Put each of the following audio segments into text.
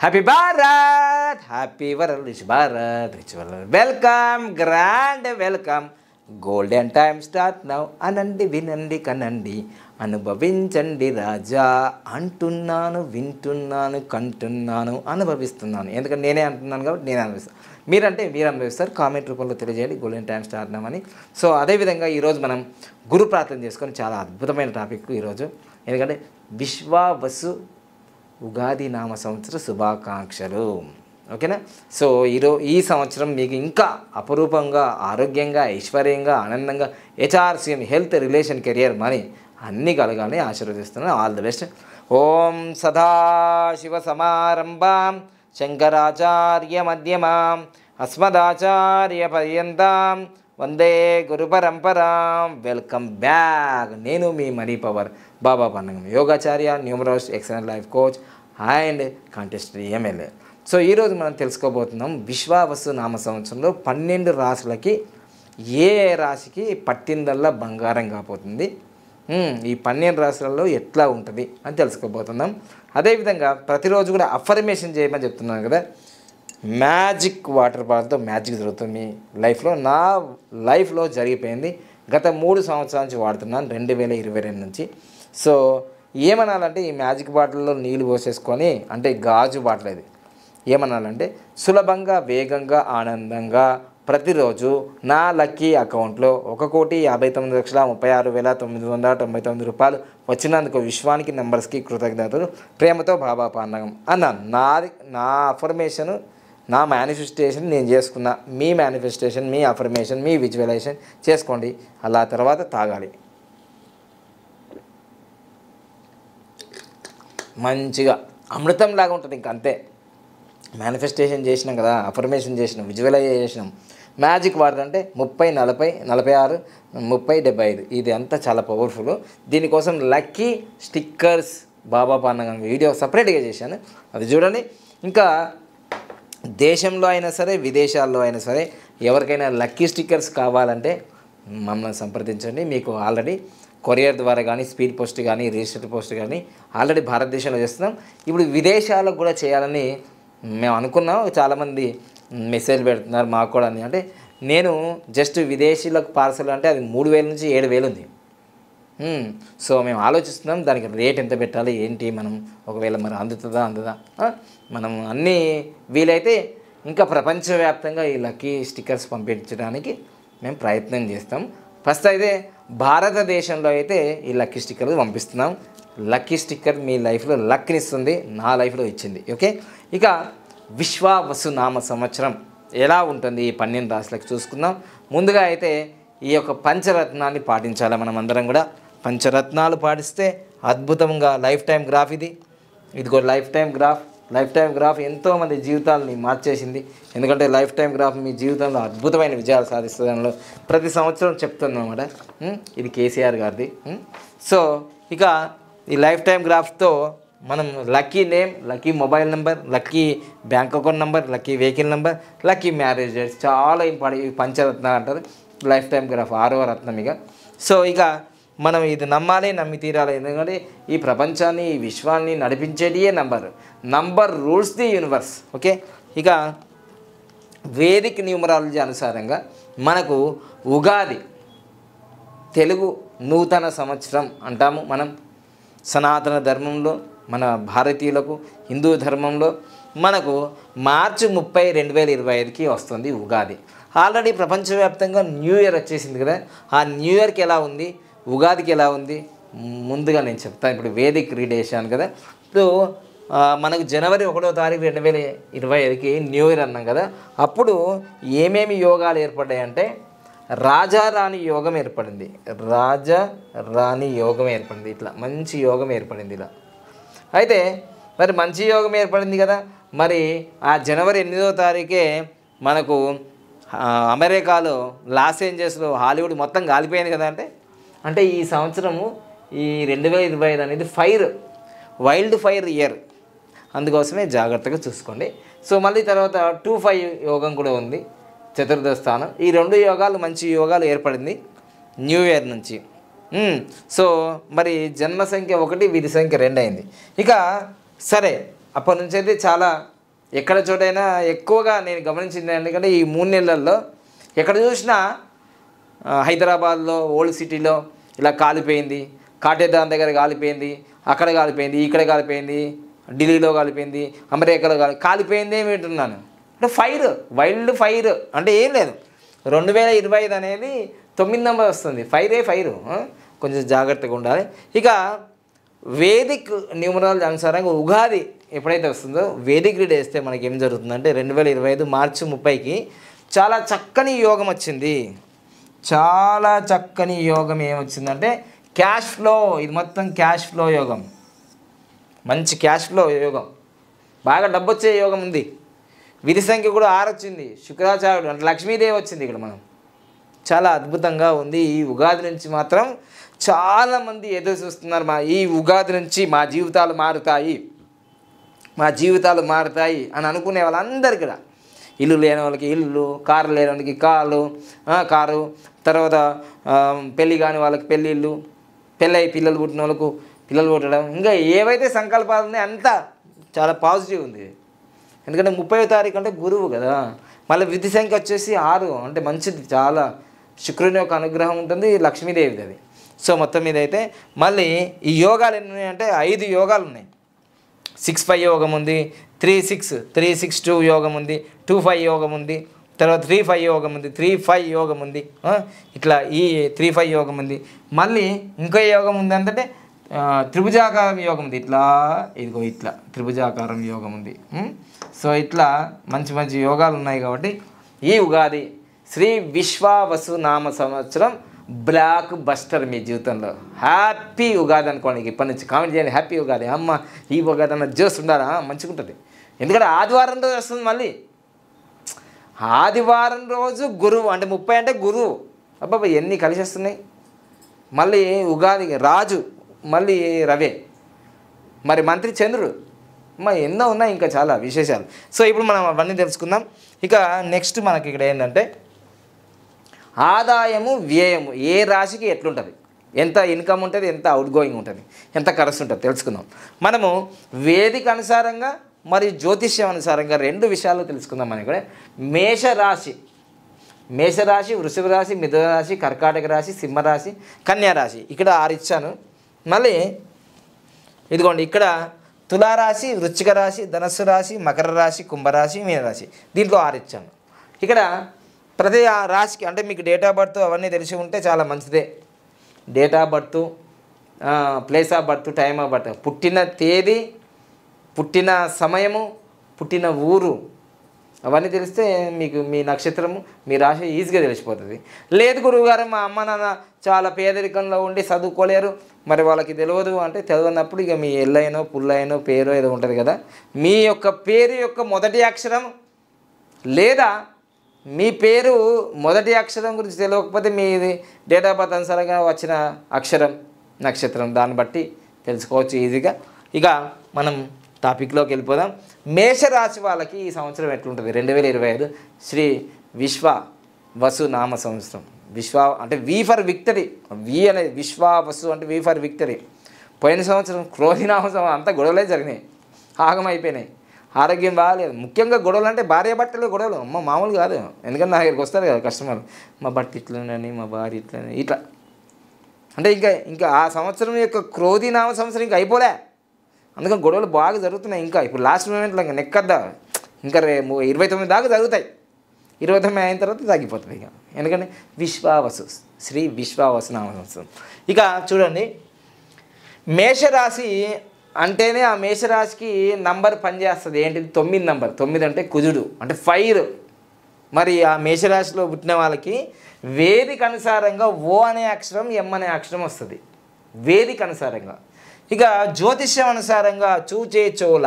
Happy Bharat, happy world, rich Bharat, rich world. Welcome, grand welcome. Golden time start now. అనండి, వినండి, కనండి, అనుభవించండి రాజా. అంటున్నాను, వింటున్నాను, కంటున్నాను, అనుభవిస్తున్నాను. ఎందుకంటే నేనే అంటున్నాను కాబట్టి నేను అనుభవిస్తాను. మీరు అనుభవిస్తారు. కామెంట్ రూపంలో తెలియజేయండి గోల్డెన్ టైమ్ స్టార్ట్ నౌ అని. సో అదేవిధంగా ఈరోజు మనం గురు ప్రార్థన చేసుకొని చాలా అద్భుతమైన టాపిక్ ఈరోజు. ఎందుకంటే విశ్వావసు ఉగాది నామ సంవత్సర శుభాకాంక్షలు. ఓకేనా? సో ఈ సంవత్సరం మీకు ఇంకా అపురూపంగా, ఆరోగ్యంగా, ఐశ్వర్యంగా, ఆనందంగా, HRCM, health, relation, career, money అన్నీ కలగాలని ఆశీర్వదిస్తున్నాను. All the best. ఓం సదాశివ సమారంభాం శంకరాచార్య మధ్యమాం అస్మదాచార్య పర్యంతం వందే గురు పరంపరాం. Welcome back. నేను మీ మనీ పవర్ బాబా పన్నగం, యోగాచార్య, న్యూమరోస్, excellent life coach and contested MLA. So ఈరోజు మనం తెలుసుకోబోతున్నాం విశ్వావసు నామ సంవత్సరంలో 12 రాశులకి ఏ రాశికి పట్టిందల్లా బంగారం కాబోతుంది, ఈ 12 రాశులలో ఎట్లా ఉంటుంది అని తెలుసుకోబోతున్నాం. అదేవిధంగా ప్రతిరోజు కూడా అఫర్మేషన్ చేయమని చెప్తున్నాను కదా. మ్యాజిక్ వాటర్ బాటిల్తో మ్యాజిక్ జరుగుతుంది మీ లైఫ్లో. నా లైఫ్లో జరిగిపోయింది. గత 3 సంవత్సరాల నుంచి వాడుతున్నాను, 2022 నుంచి. సో ఏమనాలంటే ఈ మ్యాజిక్ బాటిల్లో నీళ్ళు పోసేసుకొని, అంటే గాజు బాటిల్ ఇది, ఏమనాలంటే సులభంగా, వేగంగా, ఆనందంగా ప్రతిరోజు నా లక్కీ అకౌంట్లో 1,59,36,999 రూపాయలు వచ్చినందుకు విశ్వానికి, నంబర్స్కి కృతజ్ఞతలు, ప్రేమతో బాబా పాండగం అన్నాను. నా అఫర్మేషను, నా మేనిఫెస్టేషన్ నేను చేసుకున్నా. మీ మేనిఫెస్టేషన్, మీ అఫర్మేషన్, మీ విజువలైజేషన్ చేసుకోండి. అలా తర్వాత తాగాలి మంచిగా, అమృతంలాగా ఉంటుంది. ఇంక అంతే. మేనిఫెస్టేషన్ చేసినాం కదా, అఫర్మేషన్ చేసినాం, విజువలైజ్ చేసినాం. మ్యాజిక్ వాటర్ అంటే 30, 40, 46, 30, 75 ఇది అంతా చాలా పవర్ఫుల్. దీనికోసం లక్కీ స్టిక్కర్స్ బాబా పాండగం వీడియో సపరేట్గా చేశాను, అది చూడండి. ఇంకా దేశంలో అయినా సరే, విదేశాల్లో అయినా సరే ఎవరికైనా లక్కీ స్టిక్కర్స్ కావాలంటే మమ్మల్ని సంప్రదించండి. మీకు ఆల్రెడీ కొరియర్ ద్వారా కానీ, స్పీడ్ పోస్ట్ కానీ, రిజిస్టర్డ్ పోస్ట్ కానీ ఆల్రెడీ భారతదేశంలో చేస్తున్నాం. ఇప్పుడు విదేశాలకు కూడా చేయాలని మేము అనుకున్నాం. చాలామంది మెసేజ్ పెడుతున్నారు మాకు కూడా అని. అంటే నేను జస్ట్ విదేశీలకు పార్సల్ అంటే అది 3,000 నుంచి 7,000 ఉంది. సో మేము ఆలోచిస్తున్నాం దానికి రేట్ ఎంత పెట్టాలి ఏంటి, మనం ఒకవేళ మరి అందుతుందా మనం అన్నీ వీలైతే ఇంకా ప్రపంచవ్యాప్తంగా ఈ లక్కీ స్టిక్కర్స్ పంపించడానికి మేము ప్రయత్నం చేస్తాం. ఫస్ట్ అయితే భారతదేశంలో అయితే ఈ లక్కీ స్టిక్కర్లు పంపిస్తున్నాం. లక్కీ స్టిక్కర్ మీ లైఫ్లో లక్ని ఇస్తుంది, నా లైఫ్లో ఇచ్చింది. ఓకే, ఇక విశ్వావసు నామ సంవత్సరం ఎలా ఉంటుంది ఈ 12 రాశులకు చూసుకుందాం. ముందుగా అయితే ఈ యొక్క పంచరత్నాన్ని పాటించాలి. మనం అందరం కూడా పంచరత్నాలు పాటిస్తే అద్భుతంగా లైఫ్ టైం గ్రాఫ్ ఇదిగో లైఫ్ టైం గ్రాఫ్ ఎంతోమంది జీవితాలని మార్చేసింది. ఎందుకంటే లైఫ్ టైం గ్రాఫ్ మీ జీవితంలో అద్భుతమైన విజయాలు సాధిస్తుందో ప్రతి సంవత్సరం చెప్తున్నాం అన్నమాట. ఇది కేసీఆర్ గారిది. సో ఇక ఈ లైఫ్ టైం గ్రాఫ్తో మనం lucky name, lucky mobile number, lucky bank account number, lucky vehicle number, lucky marriage dates చాలా ఇంపార్టెంట్. ఈ పంచరత్నాలు అంటారు లైఫ్ టైం గ్రాఫ్, 6వ రత్నం. సో ఇక మనం ఇది నమ్మాలి, నమ్మి తీరాలి. ఎందుకంటే ఈ ప్రపంచాన్ని, ఈ విశ్వాన్ని నడిపించేటియే number rules the universe. Okay, ఇక వేదిక్ న్యూమరాలజీ అనుసారంగా మనకు ఉగాది తెలుగు నూతన సంవత్సరం అంటాము. మనం సనాతన ధర్మంలో, మన భారతీయులకు, హిందూ ధర్మంలో మనకు మార్చి 30, 2025కి వస్తుంది ఉగాది. ఆల్రెడీ ప్రపంచవ్యాప్తంగా న్యూ ఇయర్ వచ్చేసింది కదా. ఆ న్యూ ఇయర్కి ఎలా ఉంది, ఉగాదికి ఎలా ఉంది ముందుగా నేను చెప్తాను. ఇప్పుడు వేదిక్ రీడ్ చేశాను కదా. ఇప్పుడు మనకు జనవరి 1వ తారీఖు 2025కి న్యూ ఇయర్ అన్నాం కదా. అప్పుడు ఏమేమి యోగాలు ఏర్పడ్డాయంటే రాజారాణి యోగం ఏర్పడింది. ఇట్లా మంచి యోగం ఏర్పడింది ఇలా. అయితే మరి మంచి యోగం ఏర్పడింది కదా. మరి ఆ జనవరి 8వ తారీఖే మనకు అమెరికాలో లాస్ ఏంజల్స్లో హాలీవుడ్ మొత్తం కాలిపోయింది కదా. అంటే ఈ సంవత్సరము ఈ 2025 అనేది వైల్డ్ ఫైర్ ఇయర్. అందుకోసమే జాగ్రత్తగా చూసుకోండి. సో మళ్ళీ తర్వాత 25 యోగం కూడా ఉంది, చతుర్థ స్థానం. ఈ 2 యోగాలు మంచి యోగాలు ఏర్పడింది న్యూ ఇయర్ నుంచి. సో మరి జన్మ సంఖ్య 1, విధి సంఖ్య 2 అయింది. ఇక సరే అప్పటి నుంచి అయితే చాలా ఎక్కడ చోటైనా ఎక్కువగా నేను గమనించింది ఎందుకంటే ఈ 3 నెలల్లో ఎక్కడ చూసినా హైదరాబాద్లో ఓల్డ్ సిటీలో ఇలా కాలిపోయింది, కాటేదాన్ దగ్గర కాలిపోయింది, అక్కడ కాలిపోయింది, ఇక్కడ కాలిపోయింది, ఢిల్లీలో కాలిపోయింది, అమెరికాలో కాలిపోయింది ఏమి వింటున్నాను. అంటే ఫైర్, వైల్డ్ ఫైర్ అంటే ఏం లేదు. 2025 అనేది 9 నెంబర్ వస్తుంది. ఫైరు కొంచెం జాగ్రత్తగా ఉండాలి. ఇక వేదిక్ న్యూమరాలజీ అనుసారంగా ఉగాది ఎప్పుడైతే వస్తుందో వేదిక్ రీడ్ వేస్తే మనకి ఏం జరుగుతుందంటే 2025 మార్చి 30కి చాలా చక్కని యోగం వచ్చింది. చాలా చక్కని యోగం ఏమొచ్చిందంటే క్యాష్ ఫ్లో. ఇది మొత్తం క్యాష్ ఫ్లో యోగం, మంచి క్యాష్ ఫ్లో యోగం, బాగా డబ్బు వచ్చే యోగం ఉంది. విధి సంఖ్య కూడా 6 వచ్చింది. శుక్రాచార్యుడు అంటే లక్ష్మీదేవి వచ్చింది ఇక్కడ. మనం చాలా అద్భుతంగా ఉంది. ఈ ఉగాది నుంచి మాత్రం చాలామంది ఎదురు చూస్తున్నారు. ఈ ఉగాది నుంచి మా జీవితాలు మారుతాయి, మా జీవితాలు మారుతాయి అని అనుకునే వాళ్ళందరికీ కూడా, ఇల్లు లేని వాళ్ళకి ఇల్లు, కారు లేని వాళ్ళకి కారు, తర్వాత పెళ్ళి కాని వాళ్ళకి పెళ్ళిళ్ళు, పెళ్ళయి పిల్లలు పుట్టిన వాళ్ళకు పిల్లలు పుట్టడం, ఇంకా ఏవైతే సంకల్పాలు ఉన్నాయో అంతా చాలా పాజిటివ్ ఉంది. ఎందుకంటే 30వ తారీఖు అంటే గురువు కదా. మళ్ళీ విధి సంఖ్య వచ్చేసి 6 అంటే మంచిది, చాలా శుక్రుని యొక్క అనుగ్రహం ఉంటుంది, లక్ష్మీదేవిది అది. సో మొత్తం మీద అయితే మళ్ళీ ఈ యోగాలు ఎన్ని ఉన్నాయంటే 5 యోగాలు ఉన్నాయి. 6-5 యోగం ఉంది, 3-6-2 యోగం ఉంది, 2-5 యోగం ఉంది, తర్వాత 3-5 యోగం ఉంది, 3-5 యోగం ఉంది, ఇట్లా ఈ 3-5 యోగం ఉంది. మళ్ళీ ఇంకో యోగం ఉంది అంటే త్రిభుజాకారం యోగం ఉంది. ఇట్లా ఇదిగో ఇట్లా త్రిభుజాకారం యోగం ఉంది. సో ఇట్లా మంచి మంచి యోగాలు ఉన్నాయి. కాబట్టి ఈ ఉగాది శ్రీ విశ్వావసు నామ సంవత్సరం బ్లాక్ బస్టర్ మీ జీవితంలో. హ్యాపీ ఉగాది అనుకోండి. ఇప్పటి నుంచి కామెంట్ చేయండి హ్యాపీ ఉగాది. అమ్మ ఈ ఉగాది అన్న జోస్ ఉండాలా, మంచిగా ఉంటుంది. ఎందుకంటే ఆదివారం రోజు వస్తుంది. మళ్ళీ ఆదివారం రోజు గురువు అంటే 30 అంటే గురువు. అబ్బాబా ఎన్ని కలిసి వస్తున్నాయి. మళ్ళీ ఉగాది రాజు, మళ్ళీ రవే, మరి మంత్రి చంద్రుడు, ఎన్నో ఉన్నాయి ఇంకా చాలా విశేషాలు. సో ఇప్పుడు మనం అవన్నీ తెలుసుకుందాం. ఇక నెక్స్ట్ మనకి ఇక్కడ ఏంటంటే ఆదాయము వ్యయము ఏ రాశికి ఎట్లుంటుంది, ఎంత ఇన్కమ్ ఉంటుంది, ఎంత అవుట్ గోయింగ్ ఉంటుంది, ఎంత ఖర్చు ఉంటుంది తెలుసుకుందాం. మనము వేదిక అనుసారంగా మరియు జ్యోతిష్యం అనుసారంగా 2 విషయాలు తెలుసుకుందాం. మనం ఇక్కడ మేషరాశి, వృషభ రాశి, మిథున రాశి, కర్కాటక రాశి, సింహరాశి, కన్యా రాశి. ఇక్కడ 6 ఇచ్చాను. మళ్ళీ ఇదిగోండి ఇక్కడ తులారాశి, వృశ్చిక రాశి, ధనస్సు రాశి, మకర రాశి, కుంభరాశి, మీనరాశి. దీంట్లో 6 ఇచ్చాను. ఇక్కడ ప్రతి రాశికి అంటే మీకు డేట్ ఆఫ్ బర్త్ అవన్నీ తెలిసి ఉంటే చాలా మంచిదే. Date of birth, place of birth, time of birth, పుట్టిన తేదీ, పుట్టిన సమయము, పుట్టిన ఊరు అవన్నీ తెలిస్తే మీకు మీ నక్షత్రము, మీ రాశి ఈజీగా తెలిసిపోతుంది. లేదు గురువుగారు మా అమ్మ నాన్న చాలా పేదరికంలో ఉండి చదువుకోలేరు, మరి వాళ్ళకి తెలియదు అంటే తెలియనప్పుడు ఇక మీ ఎల్లైనో పుల్లైనో పేరో ఏదో ఉంటుంది కదా, మీ యొక్క పేరు యొక్క మొదటి అక్షరం లేదా మీ పేరు మొదటి అక్షరం గురించి తెలియకపోతే మీ డేట్ ఆఫ్ బర్త్ అనుసారంగా వచ్చిన అక్షరం, నక్షత్రం దాన్ని బట్టి తెలుసుకోవచ్చు ఈజీగా. ఇక మనం టాపిక్లోకి వెళ్ళిపోదాం. మేషరాశి వాళ్ళకి ఈ సంవత్సరం ఎట్లుంటుంది 2025 శ్రీ విశ్వావసు నామ సంవత్సరం. అంటే వి ఫర్ విక్టరీ, వి అనేది విశ్వావసు అంటే వి ఫర్ విక్టరీ. పోయిన సంవత్సరం క్రోధినామ సంవత్సరం అంతా గొడవలే జరిగినాయి, ఆగమైపోయినాయి, ఆరోగ్యం బాగాలేదు. ముఖ్యంగా గొడవలు అంటే భార్య భర్తలు గొడవలు అమ్మ మామూలు కాదు. ఎందుకంటే నా దగ్గరికి వస్తారు కదా కస్టమర్లు, మా భర్త ఇట్లనని, మా భార్య ఇట్లని, ఇట్లా అంటే ఇంకా ఆ సంవత్సరం యొక్క క్రోధినామ సంవత్సరం ఇంకా అయిపోలే. అందుకని గొడవలు బాగా జరుగుతున్నాయి. ఇంకా ఇప్పుడు లాస్ట్ మూమెంట్లో ఇంకా నెక్కద్దా, ఇంకా 29 దాకా జరుగుతాయి. 29 అయిన తర్వాత తగ్గిపోతుంది ఇక. ఎందుకంటే విశ్వావసు శ్రీ విశ్వావసు నామ సంవత్సరం. ఇక చూడండి మేషరాశి అంటేనే ఆ మేషరాశికి నంబర్ పనిచేస్తుంది. ఏంటిది 9 నంబర్. 9 అంటే కుజుడు అంటే ఫైర్. మరి ఆ మేషరాశిలో పుట్టిన వాళ్ళకి వేదిక అనుసారంగా ఓ అనే అక్షరం, ఎం అనే అక్షరం వస్తుంది వేదిక అనుసారంగా. ఇక జ్యోతిష్యం అనుసారంగా చూచే చోళ,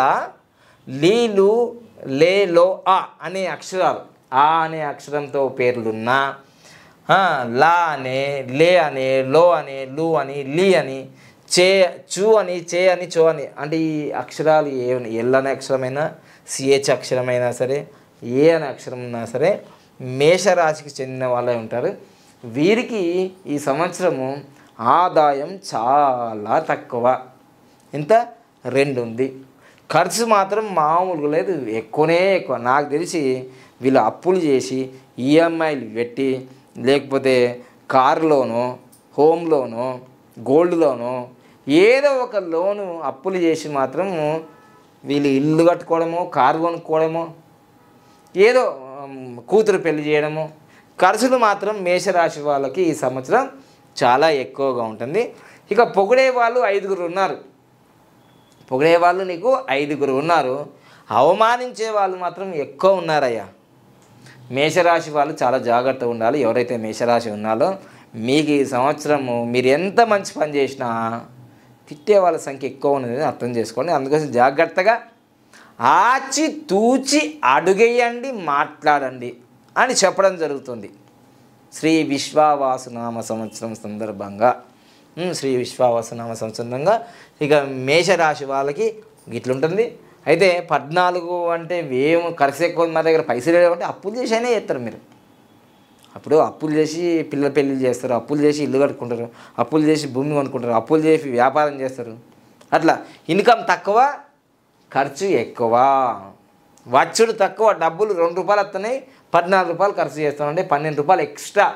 లీలు, లేలో, ఆ అనే అక్షరాలు, ఆ అనే అక్షరంతో పేర్లున్నా, లా అనే, లే అనే, లో అనే, లు అని, లీ అని, చూ అని, చే అని, చో అని అంటే ఈ అక్షరాలు ఎల్ అనే అక్షరమైనా, సిహెచ్ అక్షరమైనా సరే, ఏ అనే అక్షరం ఉన్నా సరే మేషరాశికి చెందిన వాళ్ళే ఉంటారు. వీరికి ఈ సంవత్సరము ఆదాయం చాలా తక్కువ. ఎంత 2 ఉంది. ఖర్చు మాత్రం మామూలుగా లేదు, ఎక్కువనే ఎక్కువ. నాకు తెలిసి వీళ్ళు అప్పులు చేసి ఈఎంఐలు పెట్టి, లేకపోతే కారు లోను, హోమ్ లోను, గోల్డ్ లోను, ఏదో ఒక లోను అప్పులు చేసి మాత్రం వీళ్ళు ఇల్లు కట్టుకోవడమో, కారు కొనుక్కోవడమో, ఏదో కూతురు పెళ్లి చేయడము, ఖర్చులు మాత్రం మేషరాశి వాళ్ళకి ఈ సంవత్సరం చాలా ఎక్కువగా ఉంటుంది. ఇక పొగిడే వాళ్ళు 5 ఉన్నారు, పొగిడే వాళ్ళు నీకు 5 ఉన్నారు, అవమానించే వాళ్ళు మాత్రం ఎక్కువ ఉన్నారయ్యా. మేషరాశి వాళ్ళు చాలా జాగ్రత్తగా ఉండాలి. ఎవరైతే మేషరాశి ఉన్నారో మీకు ఈ సంవత్సరము మీరు ఎంత మంచి పని చేసినా తిట్టే వాళ్ళ సంఖ్య ఎక్కువ ఉన్నది అర్థం చేసుకోండి. అందుకోసం జాగ్రత్తగా ఆచి తూచి అడుగేయండి, మాట్లాడండి అని చెప్పడం జరుగుతుంది. శ్రీ విశ్వావసునామ సంవత్సరం సందర్భంగా శ్రీ విశ్వావసునామ సంవత్సరంగా ఇక మేషరాశి వాళ్ళకి ఇట్లుంటుంది. అయితే 14 అంటే ఏమో ఖర్చు ఎక్కువ, మా దగ్గర పైసలు లేవంటే అప్పులు చేసి అయినా చేస్తారు మీరు. అప్పుడు అప్పులు చేసి పిల్లల పెళ్ళిళ్ళు చేస్తారు, అప్పులు చేసి ఇల్లు కట్టుకుంటారు, అప్పులు చేసి భూమి కొనుక్కుంటారు, అప్పులు చేసి వ్యాపారం చేస్తారు. అట్లా ఇన్కమ్ తక్కువ, ఖర్చు ఎక్కువ, వచ్చుడు తక్కువ. డబ్బులు 2 రూపాయలు వస్తున్నాయి, 14 రూపాయలు ఖర్చు చేస్తామంటే 12 రూపాయలు ఎక్స్ట్రా.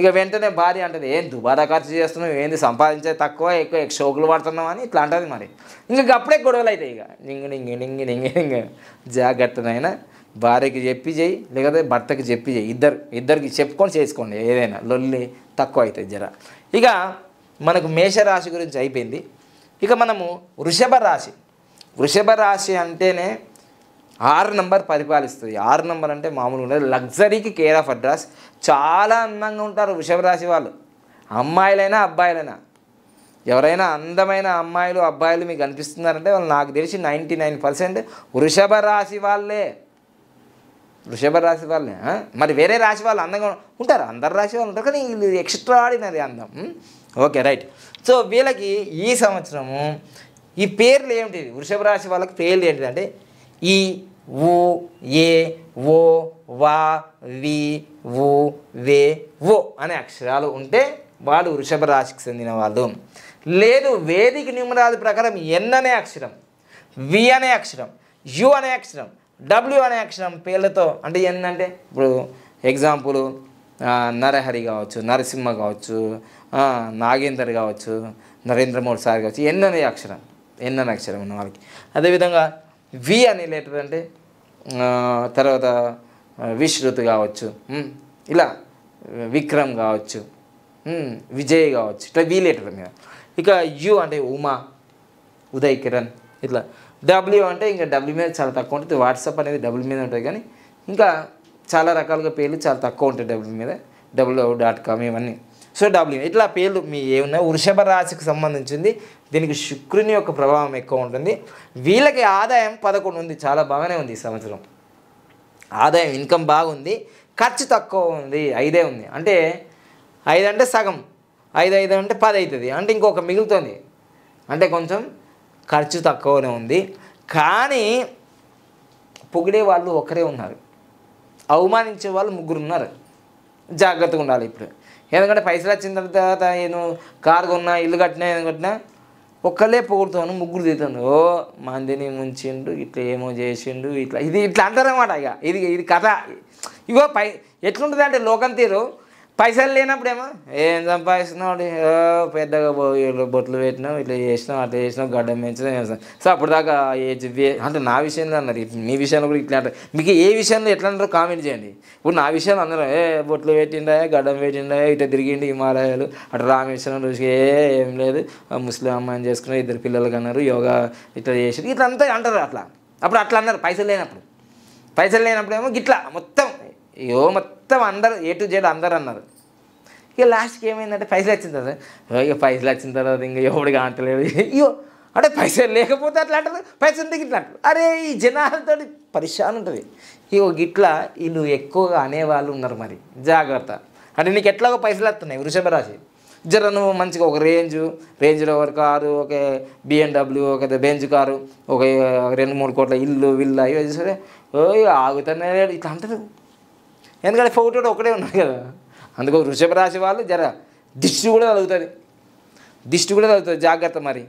ఇక వెంటనే భార్య అంటది, ఏం దుబారా ఖర్చు చేస్తున్నావు, ఏంది సంపాదించే తక్కువ ఎక్కువ షోకులు పడుతున్నావు అని ఇట్లా అంటుంది. మరి ఇంకా అప్పుడే గొడవలు అవుతాయి. ఇక నింగి జాగ్రత్తనైనా భార్యకి చెప్పి చేయి, లేకపోతే భర్తకి చెప్పి చేయి, ఇద్దరికి చెప్పుకొని చేసుకోండి. ఏదైనా లొల్లి తక్కువ అవుతుంది జర. ఇక మనకు మేషరాశి గురించి అయిపోయింది. ఇక మనము వృషభ రాశి అంటేనే 6 నంబర్ పరిపాలిస్తుంది. 6 నంబర్ అంటే మామూలుగా ఉండదు, లగ్జరీకి కేర్ ఆఫ్ అడ్రస్. చాలా అందంగా ఉంటారు వృషభ రాశి వాళ్ళు, అమ్మాయిలైనా అబ్బాయిలైనా. ఎవరైనా అందమైన అమ్మాయిలు అబ్బాయిలు మీకు అనిపిస్తున్నారంటే వాళ్ళు నాకు తెలిసి 99% వృషభ రాశి వాళ్ళే. మరి వేరే రాశి వాళ్ళు అందంగా ఉంటారు, అందరు రాశి వాళ్ళు ఉంటారు, కానీ వీళ్ళు ఎక్స్ట్రా ఆర్డినరీ అందం. Okay right. సో వీళ్ళకి ఈ సంవత్సరము ఈ పేర్లు ఏమిటి, వృషభ రాశి వాళ్ళకి పేర్లు ఏంటిదంటే ఈ ఊ ఏ ఓ వా వి ఊ వే ఓ అనే అక్షరాలు ఉంటే వాళ్ళు వృషభ రాశికి చెందిన వాళ్ళు. లేదు వేదిక న్యూమరాలజీ ప్రకారం ఎన్ అనే అక్షరం, వి అనే అక్షరం, యు అనే అక్షరం, డబ్ల్యూ అనే అక్షరం పేర్లతో, అంటే ఎన్ అంటే ఇప్పుడు ఎగ్జాంపుల్ నరహరి కావచ్చు, నరసింహ కావచ్చు, నాగేందర్ కావచ్చు, నరేంద్ర మోడీ సార్ కావచ్చు, ఎన్ అనే అక్షరం ఉన్న వాళ్ళకి. అదేవిధంగా వి అనే లెటర్ అంటే తర్వాత విశ్రుత్ కావచ్చు, ఇలా విక్రమ్ కావచ్చు, విజయ్ కావచ్చు, ఇట్లా వి లెటర్ మీద. ఇక యు అంటే ఉమా, ఉదయ్ కిరణ్, ఇట్లా. డబ్ల్యూ అంటే ఇంకా డబ్ల్యూ మీద చాలా తక్కువ ఉంటుంది, వాట్సాప్ అనేది డబ్ల్యూ మీద ఉంటుంది, కానీ ఇంకా చాలా రకాలుగా పేర్లు చాలా తక్కువ ఉంటాయి డబ్ల్యూ మీద, www.com ఇవన్నీ. సో డబ్ల్యూ ఇట్లా పేర్లు మీ ఏమున్నా వృషభ రాశికి సంబంధించింది. దీనికి శుక్రుని యొక్క ప్రభావం ఎక్కువ ఉంటుంది. వీళ్ళకి ఆదాయం 11 ఉంది, చాలా బాగానే ఉంది ఈ సంవత్సరం. ఆదాయం ఇన్కమ్ బాగుంది, ఖర్చు తక్కువ ఉంది, 5 ఉంది. అంటే 5 అంటే సగం, 5 అంటే 10 అవుతుంది, అంటే ఇంకొక మిగులుతుంది, అంటే కొంచెం ఖర్చు తక్కువనే ఉంది. కానీ పొగిడే వాళ్ళు ఒకరే ఉన్నారు, అవమానించే వాళ్ళు 3 ఉన్నారు. జాగ్రత్తగా ఉండాలి ఇప్పుడు. ఎందుకంటే పైసలు వచ్చిన తర్వాత నేను కారు కొన్నా, ఇల్లు కట్టినా, ఏదో కట్టినా ఒక్కళ్ళే పొగుడుతాను, 3 తీతాను. ఓ మందిని ముంచిండు, ఇట్లా ఏమో చేసిండు, ఇట్లా అంటారన్నమాట. ఇక ఇది కథ. ఇగో ఎట్లుంటుంది అంటే లోకం తీరు, పైసలు లేనప్పుడేమో ఏం సంపాదిస్తున్నావు, పెద్దగా బొట్లు పెట్టినావు, ఇట్లా చేసినావు, అట్లా చేసినావు, గడ్డం పెంచినావు. సో అప్పుడు దాకా అంటే నా విషయంలో అన్నారు, మీ విషయంలో కూడా ఇట్లా అంటారు. మీకు ఏ విషయంలో ఎట్లా అంటారో కామెంట్ చేయండి. ఇప్పుడు నా విషయంలో అందరూ బొట్లు పెట్టిండా, గడ్డం పెట్టిండా, ఇట్లా తిరిగిండి హిమాలయాలు, అటు రామేశ్వరం రుచికి ఏం లేదు, ముస్లిం అమ్మాయిని చేసుకున్నారు, 2 పిల్లలు కన్నారు, యోగా ఇట్లా చేసి ఇట్లా అంతా అంటారు. అప్పుడు అట్లా అన్నారు. పైసలు లేనప్పుడేమో గిట్లా మొత్తం అందరు A to Z అందరు అన్నారు. ఇక లాస్ట్కి ఏమైందంటే పైసలు వచ్చిన తర్వాత ఇక పైసలు వచ్చిన తర్వాత ఇంకా ఎవడిగా అంటలేదు. అంటే పైసలు లేకపోతే అట్లా అంటారు, పైసలు ఉంటే గిట్లా అంటారు. అరే ఈ జనాలతో పరిశాన్ ఉంటుంది. గిట్లా వీళ్ళు ఎక్కువగా అనేవాళ్ళు ఉన్నారు. మరి జాగ్రత్త. అంటే నీకు ఎట్లాగో పైసలు వస్తున్నాయి వృషభ రాశి, జర నువ్వు మంచిగా ఒక రేంజ్ రోవర్ కారు, ఒక BMW, ఒక బెంజ్ కారు, ఒక 2-3 కోట్ల ఇల్లు విల్లా ఇవి సరే ఆగుతానే ఇట్లా అంటారు. ఎందుకంటే ఫోటోడు ఒకటే ఉన్నాడు కదా. అందుకో వృషభ రాశి వాళ్ళు జర దిష్టి కూడా తగులుతుంది, జాగ్రత్త. మరి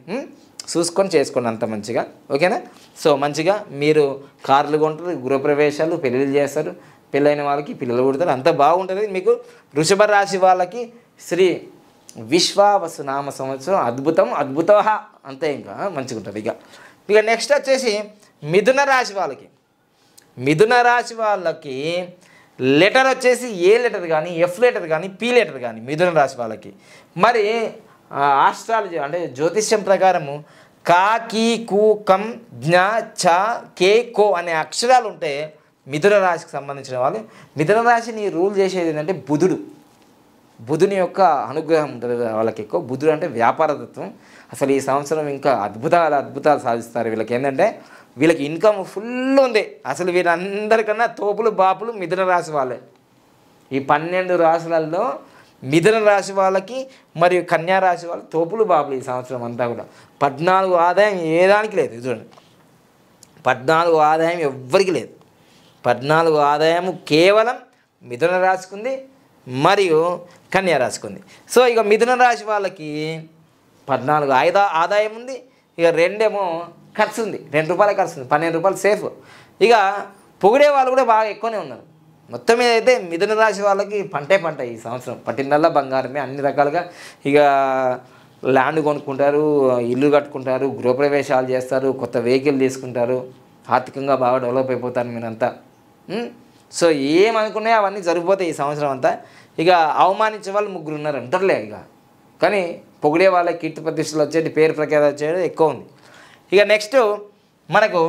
చూసుకొని చేసుకోండి అంత మంచిగా, ఓకేనా. సో మంచిగా మీరు కార్లు కొంటారు, గృహప్రవేశాలు, పెళ్ళిళ్ళు చేస్తారు, పెళ్ళైన వాళ్ళకి పిల్లలు పుడతారు, అంతా బాగుంటుంది మీకు. వృషభ రాశి వాళ్ళకి శ్రీ విశ్వావసు నామ సంవత్సరం అద్భుతం అంతే, ఇంకా మంచిగా ఉంటుంది. ఇక నెక్స్ట్ వచ్చేసి మిథున రాశి వాళ్ళకి లెటర్ వచ్చేసి ఏ లెటర్ కానీ, ఎఫ్ లెటర్ కానీ, పి లెటర్ కానీ మిథున రాశి వాళ్ళకి. మరి ఆస్ట్రాలజీ అంటే జ్యోతిష్యం ప్రకారము కా, కీ, కు, కం, జ్ఞ, చ, కే, కో అనే అక్షరాలు ఉంటే మిథున రాశికి సంబంధించిన వాళ్ళు. మిథున రాశిని రూల్ చేసేది ఏంటంటే బుధుని యొక్క అనుగ్రహం ఉంటుంది వాళ్ళకి ఎక్కువ. బుధుడు అంటే వ్యాపారతత్వం. అసలు ఈ సంవత్సరం ఇంకా అద్భుతాలు సాధిస్తారు. వీళ్ళకి ఇన్కమ్ ఫుల్ ఉంది. అసలు వీళ్ళందరికన్నా తోపులు బాపులు మిథున రాశి వాళ్ళే. ఈ 12 రాశులలో మిథున రాశి వాళ్ళకి మరియు కన్యా రాశి వాళ్ళు తోపులు బాపులు ఈ సంవత్సరం అంతా కూడా. 14 ఆదాయం ఏ దానికి లేదు. చూడండి, 14 ఆదాయం ఎవ్వరికి లేదు. 14 ఆదాయము కేవలం మిథున రాశికి ఉంది మరియు కన్యా రాశికి ఉంది. సో ఇక మిథున రాశి వాళ్ళకి 14 ఆదాయం ఉంది, ఇక 2 ఏమో ఖర్చు ఉంది. 2 రూపాయల ఖర్చు ఉంది, 12 రూపాయలు సేఫ్. ఇక పొగిడే వాళ్ళు కూడా బాగా ఎక్కువనే ఉన్నారు. మొత్తం మీద అయితే మిథున రాశి వాళ్ళకి పంట ఈ సంవత్సరం. పట్టినల్లా బంగారమే అన్ని రకాలుగా. ఇక ల్యాండ్ కొనుక్కుంటారు, ఇల్లు కట్టుకుంటారు, గృహప్రవేశాలు చేస్తారు, కొత్త వెహికల్ తీసుకుంటారు, ఆర్థికంగా బాగా డెవలప్ అయిపోతారు మీరంతా. సో ఏమనుకున్నాయో అవన్నీ జరిగిపోతాయి ఈ సంవత్సరం అంతా. ఇక అవమానించే వాళ్ళు 3 ఉన్నారు అంటారులే. కానీ పొగిడే వాళ్ళకి కీర్తి ప్రతిష్టలు వచ్చేది, పేరు ప్రఖ్యాత వచ్చేది ఎక్కువ ఉంది. ఇక నెక్స్ట్ మనకు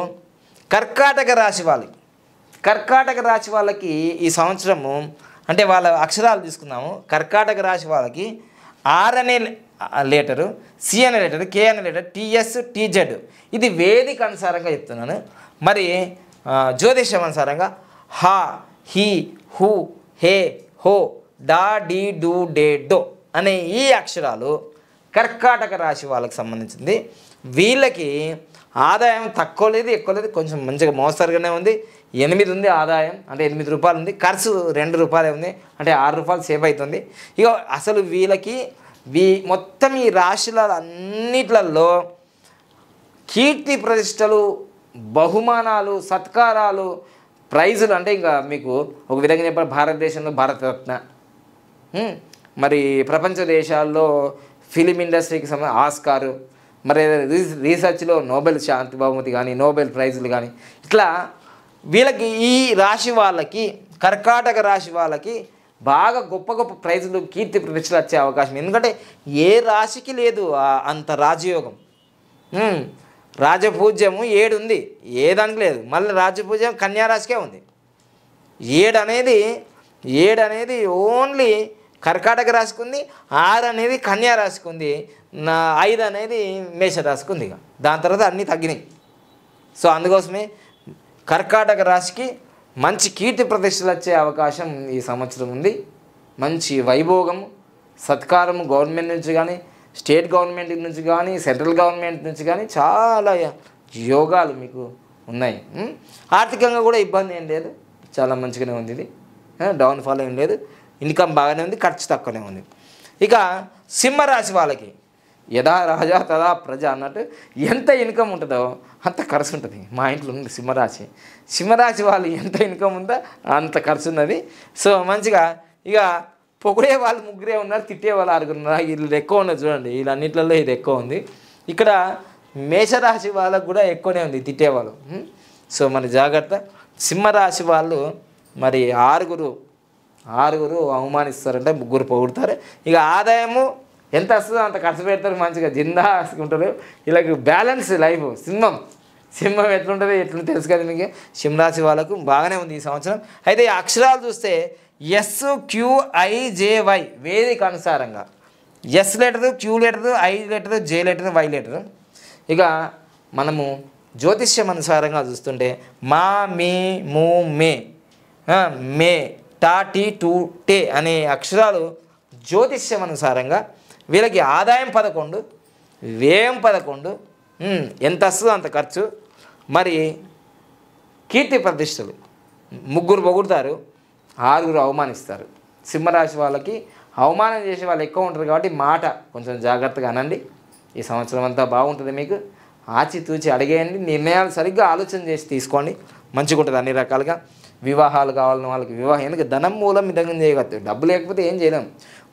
కర్కాటక రాశి వాళ్ళకి ఈ సంవత్సరము అంటే వాళ్ళ అక్షరాలు తీసుకుందాము. కర్కాటక రాశి వాళ్ళకి ఆర్ అనే లెటరు, సి అనే లెటరు, కే అనే లెటర్, టిఎస్, టీజెడ్. ఇది వేదిక అనుసారంగా చెప్తున్నాను. మరి జ్యోతిష్యం అనుసారంగా హా, హీ, హూ, హే, హో, డా, డీ, డూ, డే, డో అనే ఈ అక్షరాలు కర్కాటక రాశి వాళ్ళకి సంబంధించింది. వీళ్ళకి ఆదాయం తక్కువ లేదు, ఎక్కువ లేదు, కొంచెం మంచిగా మోస్తరుగానే ఉంది. 8 ఉంది ఆదాయం, అంటే 8 రూపాయలు ఉంది. ఖర్చు 2 రూపాయలే ఉంది, అంటే 6 రూపాయలు సేవ్ అవుతుంది. ఇక అసలు వీళ్ళకి మొత్తం ఈ రాశులన్నిట్లలో కీర్తి ప్రతిష్టలు, బహుమానాలు, సత్కారాలు, ప్రైజులు. అంటే ఇంకా మీకు ఒక విధంగా చెప్పాలి, భారతదేశంలో భారతరత్న, మరి ప్రపంచ దేశాల్లో ఫిలిం ఇండస్ట్రీకి సంబంధించిన ఆస్కారు, మరి రీసెర్చ్లో నోబెల్ శాంతి బహుమతి కానీ, నోబెల్ ప్రైజులు కానీ, ఇట్లా వీళ్ళకి ఈ రాశి వాళ్ళకి, కర్కాటక రాశి వాళ్ళకి బాగా గొప్ప గొప్ప ప్రైజులు, కీర్తి ప్రతిష్టలు వచ్చే అవకాశం. ఎందుకంటే ఏ రాశికి లేదు అంత రాజయోగం. రాజపూజ్యము 7 ఉంది, ఏ దానికి లేదు. మళ్ళీ రాజపూజ్యం కన్యారాశికే ఉంది. 7 అనేది ఓన్లీ కర్కాటక రాశికి ఉంది, 6 అనేది కన్యా రాశికి ఉంది, 5 అనేది మేషరాశికి ఉంది. ఇక దాని తర్వాత అన్నీ తగ్గినాయి. సో అందుకోసమే కర్కాటక రాశికి మంచి కీర్తి ప్రతిష్టలు వచ్చే అవకాశం ఈ సంవత్సరం ఉంది. మంచి వైభోగము, సత్కారము గవర్నమెంట్ నుంచి కానీ, స్టేట్ గవర్నమెంట్ నుంచి కానీ, సెంట్రల్ గవర్నమెంట్ నుంచి కానీ చాలా యోగాలు మీకు ఉన్నాయి. ఆర్థికంగా కూడా ఇబ్బంది ఏం లేదు, చాలా మంచిగానే ఉంది. ఇది డౌన్ఫాల్ ఏం లేదు, ఇన్కమ్ బాగానే ఉంది, ఖర్చు తక్కువనే ఉంది. ఇక సింహరాశి వాళ్ళకి యథా రాజా తదా ప్రజ అన్నట్టు ఎంత ఇన్కమ్ ఉంటుందో అంత ఖర్చు ఉంటుంది. మా ఇంట్లో ఉంది సింహరాశి వాళ్ళు ఎంత ఇన్కమ్ ఉందో అంత ఖర్చు ఉన్నది. సో మంచిగా ఇక పొగిడే వాళ్ళు 3 ఉన్నారు, తిట్టే వాళ్ళు 6 ఉన్నారు. వీళ్ళు ఎక్కువ ఉన్నది చూడండి, వీళ్ళన్నింటిలో ఇది ఎక్కువ ఉంది. ఇక్కడ మేషరాశి వాళ్ళకు కూడా ఎక్కువనే ఉంది తిట్టేవాళ్ళు. సో మరి జాగ్రత్త. సింహరాశి వాళ్ళు మరి 6 అవమానిస్తారంటే 3 పొగుడతారు. ఇక ఆదాయము ఎంత వస్తుందో అంత ఖర్చు పెడతారు, మంచిగా జిందాసుకుంటారు. వీళ్ళకి బ్యాలెన్స్ లైఫ్. సింహం ఎట్లుంటుంది ఎట్లుంటుంది తెలుసు కదా మీకు. సింహరాశి వాళ్ళకు బాగానే ఉంది ఈ సంవత్సరం. అయితే ఈ అక్షరాలు చూస్తే SQIJY వేదిక అనుసారంగా S letter, Q letter, I letter, J letter, Y letter. ఇక మనము జ్యోతిష్యం అనుసారంగా చూస్తుంటే మా, మీ, ము, మే, టా, టీ, టూ, టే అనే అక్షరాలు జ్యోతిష్యం అనుసారంగా వీళ్ళకి ఆదాయం 11, వ్యయం 11, ఎంత వస్తుందో అంత ఖర్చు. మరి కీర్తి ప్రతిష్టలు 3 పొగుడతారు, 6 అవమానిస్తారు. సింహరాశి వాళ్ళకి అవమానం చేసే వాళ్ళు ఎక్కువ ఉంటారు కాబట్టి మాట కొంచెం జాగ్రత్తగా అనండి. ఈ సంవత్సరం అంతా బాగుంటుంది మీకు. ఆచితూచి అడిగేయండి, నిర్ణయాలు సరిగ్గా ఆలోచన చేసి తీసుకోండి, మంచిగా ఉంటుంది అన్ని రకాలుగా. వివాహాలు కావాలని వాళ్ళకి వివాహం, ఎందుకు ధనం మూలం మితంగా చేయగలుగుతాయి, డబ్బు లేకపోతే ఏం చేయలేం.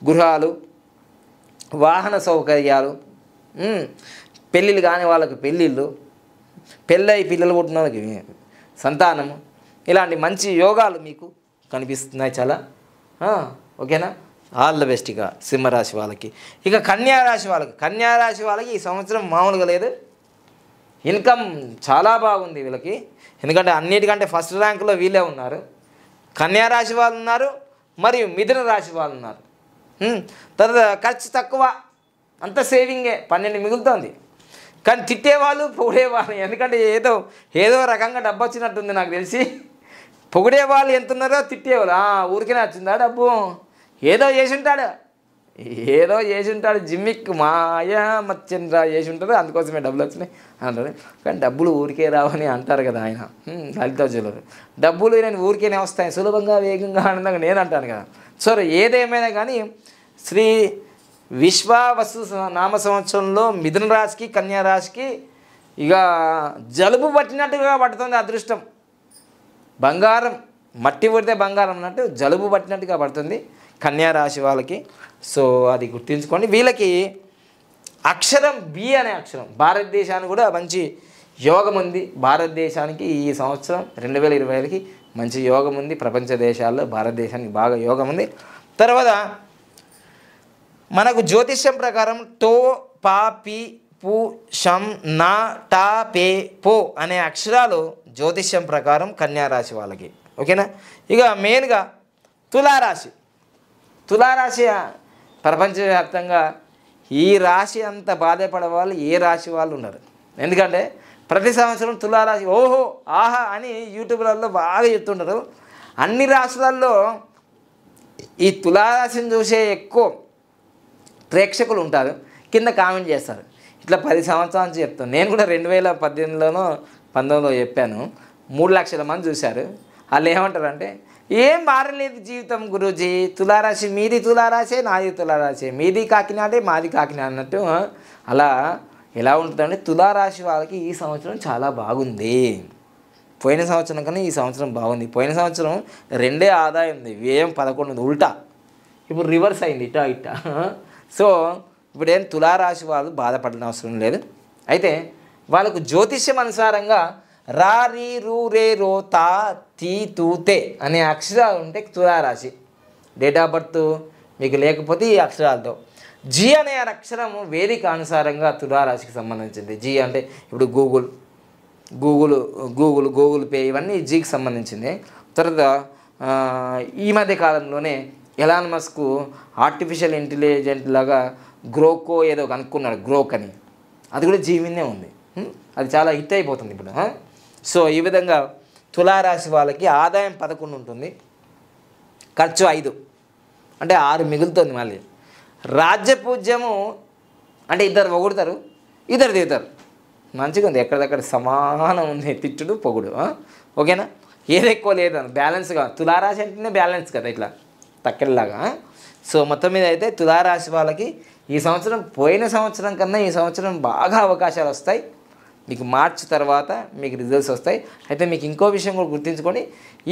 గృహాలు, వాహన సౌకర్యాలు, పెళ్ళిళ్ళు కాని వాళ్ళకి పెళ్ళిళ్ళు, పెళ్ళై పిల్లలు పుట్టిన వాళ్ళకి సంతానము, ఇలాంటి మంచి యోగాలు మీకు కనిపిస్తున్నాయి చాలా. ఓకేనా, ఆల్ ద బెస్ట్. ఇక సింహరాశి వాళ్ళకి. ఇక కన్యారాశి వాళ్ళకి ఈ సంవత్సరం మామూలుగా లేదు. ఇన్కమ్ చాలా బాగుంది వీళ్ళకి, ఎందుకంటే అన్నిటికంటే ఫస్ట్ ర్యాంకులో వీళ్ళే ఉన్నారు. కన్యారాశి వాళ్ళు ఉన్నారు, మరియు మిథున రాశి వాళ్ళు ఉన్నారు. తర్వాత ఖర్చు తక్కువ, అంత సేవింగే, 12 మిగులుతుంది. కానీ తిట్టేవాళ్ళు పొగిడేవాళ్ళు, ఎందుకంటే ఏదో రకంగా డబ్బు వచ్చినట్టుంది నాకు తెలిసి. పొగిడేవాళ్ళు ఎంత ఉన్నారో తిట్టేవాళ్ళు ఊరికే వచ్చిందా డబ్బు, ఏదో చేసి ఉంటాడు జిమ్మిక్ మాయా మచ్చంద్ర చేసి ఉంటారు, అందుకోసమే డబ్బులు వచ్చినాయి అంటారు. కానీ డబ్బులు ఊరికే రావని అంటారు కదా ఆయన లలితా జ్యువెలరీ. డబ్బులు నేను ఊరికేనే వస్తాయి సులభంగా, వేగంగా, ఆనందంగా నేను అంటాను కదా. సో ఏదేమైనా కానీ శ్రీ విశ్వావసు నామ సంవత్సరంలో మిథున రాశికి, కన్యా రాశికి ఇక జలుబు పట్టినట్టుగా పడుతుంది అదృష్టం. బంగారం మట్టి పడితే బంగారం అన్నట్టు జలుబు పట్టినట్టుగా పడుతుంది కన్యా రాశి వాళ్ళకి. సో అది గుర్తుంచుకోండి. వీళ్ళకి అక్షరం బి అనే అక్షరం, భారతదేశానికి కూడా మంచి యోగం ఉంది. భారతదేశానికి ఈ సంవత్సరం 2025కి మంచి యోగం ఉంది. ప్రపంచ దేశాల్లో భారతదేశానికి బాగా యోగం ఉంది. తర్వాత మనకు జ్యోతిష్యం ప్రకారం తో, పా, పి, పు, షం, నా, టా, పే, పో అనే అక్షరాలు జ్యోతిష్యం ప్రకారం కన్యా రాశి వాళ్ళకి. ఓకేనా. ఇక మెయిన్గా తులారాశి ప్రపంచవ్యాప్తంగా ఈ రాశి అంత బాధపడే వాళ్ళు ఏ రాశి వాళ్ళు ఉన్నారు. ఎందుకంటే ప్రతి సంవత్సరం తులారాశి ఓహో ఆహా అని యూట్యూబ్లలో బాగా చెప్తుంటారు. అన్ని రాశులలో ఈ తులారాశిని చూసే ఎక్కువ ప్రేక్షకులు ఉంటారు, కింద కామెంట్ చేస్తారు. ఇట్లా 10 సంవత్సరాల నుంచి చెప్తాను. నేను కూడా 2018లోనో 19లో చెప్పాను. 3 లక్షల మంది చూశారు. వాళ్ళు ఏమంటారంటే ఏం మారలేదు జీవితం గురూజీ, తులారాశి మీది తులారాశి, నాది తులారాశి, మీది కాకినాడే మాది కాకినాడ అన్నట్టు. అలా ఎలా ఉంటుందంటే తులారాశి వాళ్ళకి ఈ సంవత్సరం చాలా బాగుంది. పోయిన సంవత్సరం కన్నా ఈ సంవత్సరం బాగుంది. పోయిన సంవత్సరం 2 ఆదాయం ఉంది, వ్యయం 11 ఉల్టా. ఇప్పుడు రివర్స్ అయింది ఇట్టా. సో ఇప్పుడు ఏం తులారాశి వాళ్ళు బాధపడిన అవసరం లేదు. అయితే వాళ్ళకు జ్యోతిష్యం అనుసారంగా రా, రీ, రూ, రే, రో, తా, తీ, తూ, తే అనే అక్షరాలు ఉంటే తులారాశి. డేట్ ఆఫ్ బర్త్ మీకు లేకపోతే ఈ అక్షరాలతో. జీ అనే అక్షరం వేదిక అనుసారంగా తులారాశికి సంబంధించింది. జీ అంటే ఇప్పుడు గూగుల్ పే ఇవన్నీ జీకి సంబంధించింది. తర్వాత ఈ మధ్య కాలంలోనే ఎలాన్ మస్క్ ఆర్టిఫిషియల్ ఇంటెలిజెంట్ లాగా గ్రోకో ఏదో కనుక్కున్నాడు, గ్రోక్ అని. అది కూడా జీ మీదే ఉంది. అది చాలా హిట్ అయిపోతుంది ఇప్పుడు. సో ఈ విధంగా తులారాశి వాళ్ళకి ఆదాయం 11 ఉంటుంది, ఖర్చు 5 అంటే 6 మిగులుతుంది. మళ్ళీ రాజ్యపూజ్యము అంటే ఇద్దరు పొగుడతారు, ఇద్దరు తిడతారు. మంచిగా ఉంది, ఎక్కడిదక్కడ సమానం ఉంది తిట్టుడు పొగుడు. ఓకేనా, ఏది ఎక్కువ లేదు, బ్యాలెన్స్గా. తులారాశి అంటేనే బ్యాలెన్స్ కదా, ఇట్లా తక్కెళ్ళలాగా. సో మొత్తం మీద అయితే తులారాశి వాళ్ళకి ఈ సంవత్సరం పోయిన సంవత్సరం కన్నా ఈ సంవత్సరం బాగా అవకాశాలు వస్తాయి. మీకు మార్చి తర్వాత మీకు రిజల్ట్స్ వస్తాయి. అయితే మీకు ఇంకో విషయం కూడా గుర్తుంచుకోండి,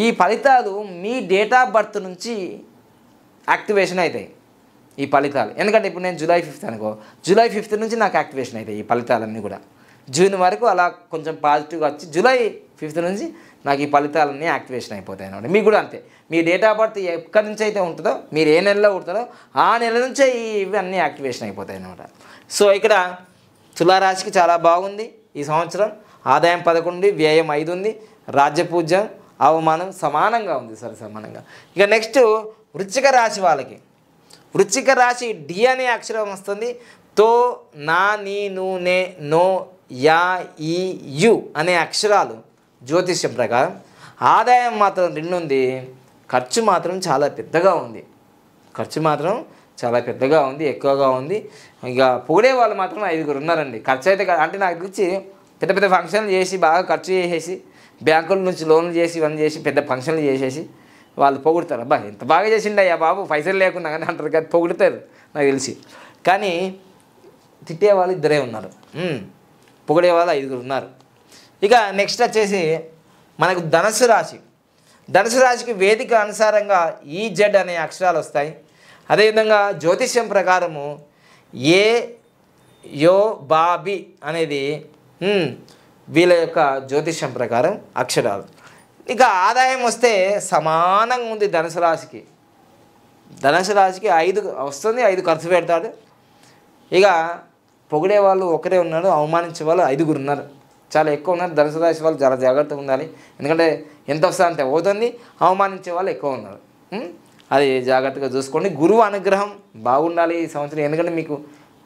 ఈ ఫలితాలు మీ డేట్ ఆఫ్ బర్త్ నుంచి యాక్టివేషన్ అవుతాయి ఈ ఫలితాలు. ఎందుకంటే ఇప్పుడు నేను జూలై 5th అనుకో, జూలై 5th నుంచి నాకు యాక్టివేషన్ అవుతాయి ఈ ఫలితాలన్నీ కూడా. జూన్ వరకు అలా కొంచెం పాజిటివ్గా వచ్చి జూలై 5th నుంచి నాకు ఈ ఫలితాలన్నీ యాక్టివేషన్ అయిపోతాయి అన్నమాట. మీకు కూడా అంతే, మీ డేట్ ఆఫ్ బర్త్ ఎక్కడి నుంచి అయితే ఉంటుందో, మీరు ఏ నెలలో పుడతారో ఆ నెల నుంచే ఇవి అన్నీ యాక్టివేషన్ అయిపోతాయి అన్నమాట. సో ఇక్కడ తులారాశికి చాలా బాగుంది ఈ సంవత్సరం. ఆదాయం 11, వ్యయం 5 ఉంది. రాజ్యపూజ్యం, అవమానం సమానంగా ఉంది, సమానంగా. ఇక నెక్స్ట్ వృశ్చిక రాశి వాళ్ళకి. వృశ్చిక రాశి డి అనే అక్షరం వస్తుంది. తో, నా, నీ, ను, నే, నో, యా, ఈ, యు అనే అక్షరాలు జ్యోతిష్యం ప్రకారం. ఆదాయం మాత్రం 2 ఉంది, ఖర్చు మాత్రం చాలా పెద్దగా ఉంది. ఎక్కువగా ఉంది. ఇక పొగిడే వాళ్ళు మాత్రం 5 ఉన్నారండి. ఖర్చు అయితే అంటే నాకు తెలిసి పెద్ద పెద్ద ఫంక్షన్లు చేసి బాగా ఖర్చు చేసేసి, బ్యాంకుల నుంచి లోన్లు చేసి ఇవన్నీ చేసి పెద్ద ఫంక్షన్లు చేసేసి వాళ్ళు పొగుడతారు. అబ్బా ఎంత బాగా చేసిండయ్యా బాబు, పైసలు లేకున్నా కానీ అంటారు కదా, పొగుడతారు నాకు తెలిసి. కానీ తిట్టే వాళ్ళు ఇద్దరే ఉన్నారు, పొగిడే వాళ్ళు 5 ఉన్నారు. ఇక నెక్స్ట్ వచ్చేసి మనకు ధనుసు రాశి. ధనుసు రాశికి వేదిక అనుసారంగా ఈజెడ్ అనే అక్షరాలు వస్తాయి. అదేవిధంగా జ్యోతిష్యం ప్రకారము ఏ యో బాబి అనేది వీళ్ళ యొక్క జ్యోతిష్యం ప్రకారం అక్షరాలు. ఇక ఆదాయం వస్తే సమానంగా ఉంది ధనుసు రాశికి. ధనుసు రాశికి 5 వస్తుంది, 5 ఖర్చు పెడతాడు. ఇక పొగిడే వాళ్ళు ఒకరే ఉన్నారు, అవమానించే వాళ్ళు 5 ఉన్నారు, చాలా ఎక్కువ ఉన్నారు. ధనుసు రాశి వాళ్ళు చాలా జాగ్రత్తగా ఉండాలి, ఎందుకంటే ఎంత వస్తుంది అంతే అవుతుంది. అవమానించే వాళ్ళు ఎక్కువ ఉన్నారు, అది జాగ్రత్తగా చూసుకోండి. గురువు అనుగ్రహం బాగుండాలి ఈ సంవత్సరం, ఎందుకంటే మీకు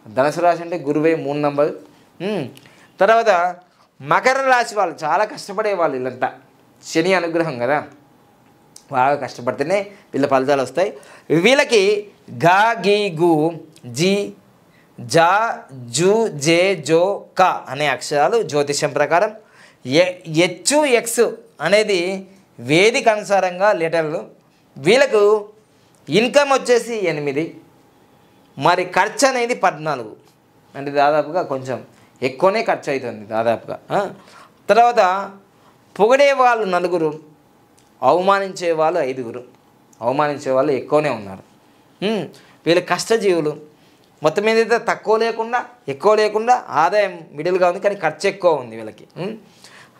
ధనుసు రాశి అంటే గురువే 3 నంబర్. తర్వాత మకర రాశి వాళ్ళు చాలా కష్టపడే వాళ్ళు, వీళ్ళంతా శని అనుగ్రహం కదా, బాగా కష్టపడితేనే వీళ్ళ ఫలితాలు వస్తాయి. వీళ్ళకి గా గి గు జి జా జు జే జో కా అనే అక్షరాలు జ్యోతిష్యం ప్రకారం. హెచ్ ఎక్స్ అనేది వేదిక అనుసారంగా లెటర్లు. వీళ్ళకు ఇన్కమ్ వచ్చేసి 8, మరి ఖర్చు అనేది 14, అంటే దాదాపుగా కొంచెం ఎక్కువనే ఖర్చు అవుతుంది దాదాపుగా. తర్వాత పొగిడే వాళ్ళు 4, అవమానించే వాళ్ళు 5, అవమానించే వాళ్ళు ఎక్కువనే ఉన్నారు. వీళ్ళు కష్టజీవులు. మొత్తం మీద అయితే తక్కువ లేకుండా ఎక్కువ లేకుండా ఆదాయం మిడిల్గా ఉంది, కానీ ఖర్చు ఎక్కువ ఉంది వీళ్ళకి.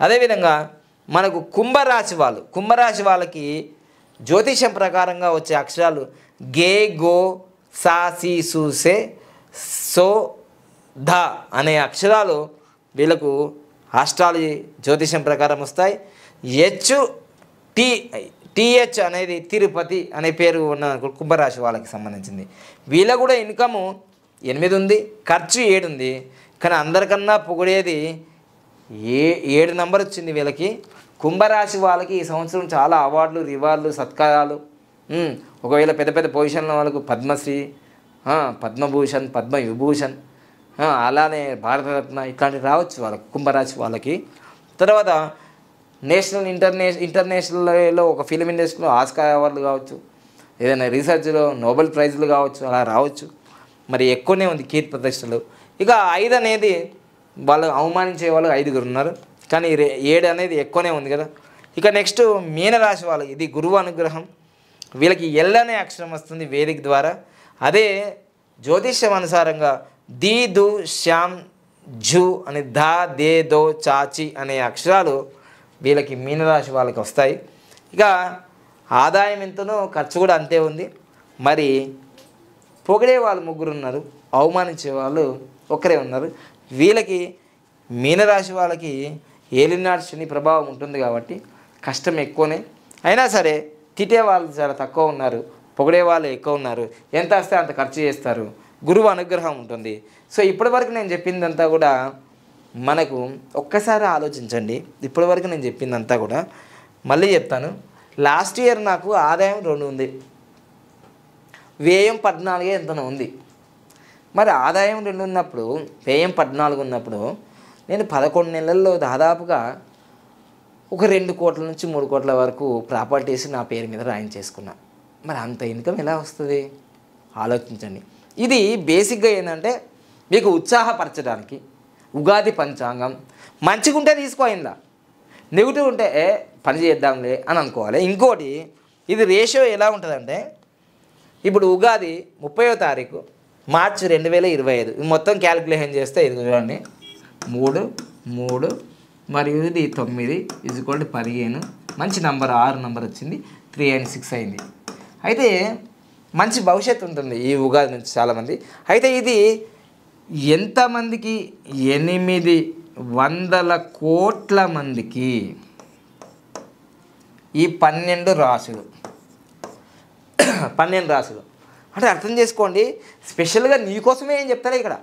అదేవిధంగా మనకు కుంభరాశి వాళ్ళు, కుంభరాశి వాళ్ళకి జ్యోతిషం ప్రకారంగా వచ్చే అక్షరాలు గే గో సా సి సు సే సో ధ అనే అక్షరాలు వీళ్ళకు ఆస్ట్రాలజీ జ్యోతిషం ప్రకారం వస్తాయి. టిహెచ్ అనేది తిరుపతి అనే పేరు ఉన్న కుంభరాశి వాళ్ళకి సంబంధించింది. వీళ్ళ కూడా ఇన్కము 8 ఉంది, ఖర్చు 7 ఉంది, కానీ అందరికన్నా పొగిడేది 7 నంబర్ వచ్చింది వీళ్ళకి. కుంభరాశి వాళ్ళకి ఈ సంవత్సరం చాలా అవార్డులు, రివార్డులు, సత్కారాలు. ఒకవేళ పెద్ద పెద్ద పొజిషన్లో వాళ్ళకు పద్మశ్రీ, పద్మభూషణ్, పద్మవిభూషణ్, అలానే భారతరత్న ఇట్లాంటివి రావచ్చు వాళ్ళకి, కుంభరాశి వాళ్ళకి. తర్వాత నేషనల్ ఇంటర్నేషనల్లో ఒక ఫిలిం ఇండస్ట్రీలో ఆస్కార్ అవార్డులు కావచ్చు, ఏదైనా రీసెర్చ్లో నోబెల్ ప్రైజ్లు కావచ్చు, అలా రావచ్చు. మరి ఎక్కువనే ఉంది కీర్తి ప్రతిష్టలు. ఇక 5 అనేది వాళ్ళు అవమానించే వాళ్ళు 5 ఉన్నారు, కానీ 7 అనేది ఎక్కువనే ఉంది కదా. ఇక నెక్స్ట్ మీనరాశి వాళ్ళు, ఇది గురువు అనుగ్రహం. వీళ్ళకి ఎల్ అనే అక్షరం వస్తుంది వేదిక ద్వారా. అదే జ్యోతిష్యం అనుసారంగా ది దు శ్యామ్ జు అని ధా దే దో చాచి అనే అక్షరాలు వీళ్ళకి మీనరాశి వాళ్ళకి వస్తాయి. ఇక ఆదాయం ఎంతనో ఖర్చు కూడా అంతే ఉంది. మరి పొగిడే వాళ్ళు 3 ఉన్నారు, అవమానించే వాళ్ళు ఒకరే ఉన్నారు. వీళ్ళకి మీనరాశి వాళ్ళకి ఏలినాడు శని ప్రభావం ఉంటుంది కాబట్టి కష్టం ఎక్కువనే. అయినా సరే తిట్టే వాళ్ళు చాలా తక్కువ ఉన్నారు, పొగిడే వాళ్ళు ఎక్కువ ఉన్నారు. ఎంత వస్తే అంత ఖర్చు చేస్తారు, గురువు అనుగ్రహం ఉంటుంది. సో ఇప్పటివరకు నేను చెప్పిందంతా కూడా మనకు ఒక్కసారి ఆలోచించండి. ఇప్పటివరకు నేను చెప్పిందంతా కూడా మళ్ళీ చెప్తాను. లాస్ట్ ఇయర్ నాకు ఆదాయం 2 ఉంది, వ్యయం 14 ఎంతనో ఉంది. మరి ఆదాయం 2 ఉన్నప్పుడు వ్యయం 14 ఉన్నప్పుడు నేను 11 నెలల్లో దాదాపుగా ఒక 2 కోట్ల నుంచి 3 కోట్ల వరకు ప్రాపర్టీస్ నా పేరు మీద రాయించేసుకున్నా. మరి అంత ఇన్కమ్ ఎలా వస్తుంది ఆలోచించండి. ఇది బేసిక్గా ఏంటంటే మీకు ఉత్సాహపరచడానికి ఉగాది పంచాంగం మంచిగా ఉంటే తీసుకోయిందా, నెగిటివ్ ఉంటే పని చేద్దాంలే అని అనుకోవాలి. ఇంకోటి ఇది రేషియో ఎలా ఉంటుందంటే, ఇప్పుడు ఉగాది 30వ తారీఖు మార్చి 2025 మొత్తం క్యాలిక్యులేషన్ చేస్తే ఇది చూడండి 3 మరియు ఇది 9 = 15, మంచి నంబర్ 6 నంబర్ వచ్చింది, 3 and 6 అయింది. అయితే మంచి భవిష్యత్తు ఉంటుంది ఈ ఉగాది నుంచి చాలామంది. అయితే ఇది ఎంతమందికి 800 కోట్ల మందికి ఈ 12 రాశులు అంటే అర్థం చేసుకోండి. స్పెషల్గా నీకోసమే ఏం చెప్తారు ఇక్కడ.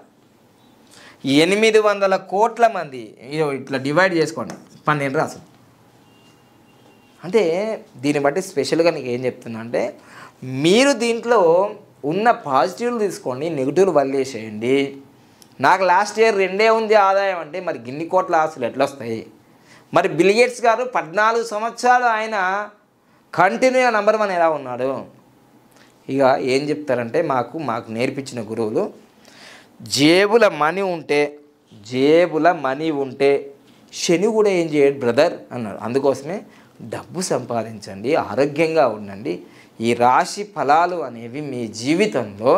800 కోట్ల మంది ఇట్లా డివైడ్ చేసుకోండి 12 రాశులు అంటే. దీన్ని బట్టి స్పెషల్గా నీకు ఏం చెప్తున్నా అంటే, మీరు దీంట్లో ఉన్న పాజిటివ్లు తీసుకోండి, నెగిటివ్లు వదిలేసేయండి. నాకు లాస్ట్ ఇయర్ 2 ఉంది ఆదాయం అంటే మరి గిన్ని కోట్ల ఆస్తులు ఎట్లా వస్తాయి? మరి బిల్ గేట్స్ గారు 14 సంవత్సరాలు ఆయన కంటిన్యూ నంబర్ 1 ఎలా ఉన్నాడు? ఇక ఏం చెప్తారంటే మాకు నేర్పించిన గురువులు, జేబుల మనీ ఉంటే శని కూడా ఏం చేయడు బ్రదర్ అన్నాడు. అందుకోసమే డబ్బు సంపాదించండి, ఆరోగ్యంగా ఉండండి. ఈ రాశి ఫలాలు అనేవి మీ జీవితంలో